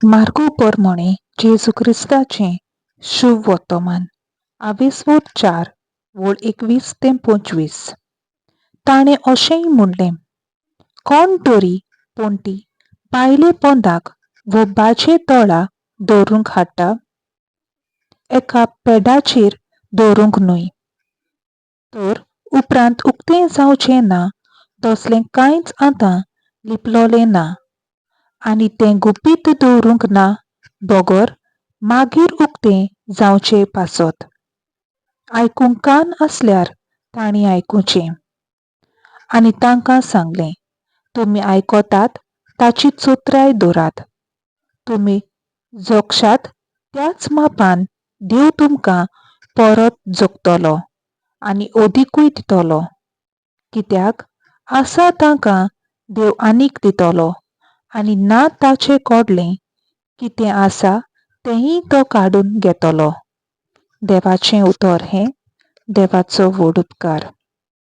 मार्गो प्रमाणे जेजू क्रिस्ताचें शुभ वर्तमान 4 वोळ 21 ते 25. ताणें अशेंय म्हणलें, कोण तरी पोंटी भायले पोंदाक वो बाजे तळा दवरूंक हाडटा, एका पेडाचेर दवरूंक न्हय. तर उपरांत उक्तें जावचें ना तसलें कांयच आतां लिपलोलें ना, आनी तें गुपीत दवरूंक ना दोगोर मागीर उक्तें जावचे पासत. आयकूंक कान आसल्यार तांणी आयकुचें. आनी तांकां सांगलें, तुमी आयकतात ताची चोत्राय दवरात. तुमी जोगशात त्याच मापान देव तुमकां परत जोगतलो आनी ओदीकूय दितलो. कित्याक आसा तांकां देव आनीक दितलो, आनी ना ताचे कोडलें कितें आसा तेंय तो काडून घेतलो. देवाचें उतर हें. देवाचो व्हड उपकार.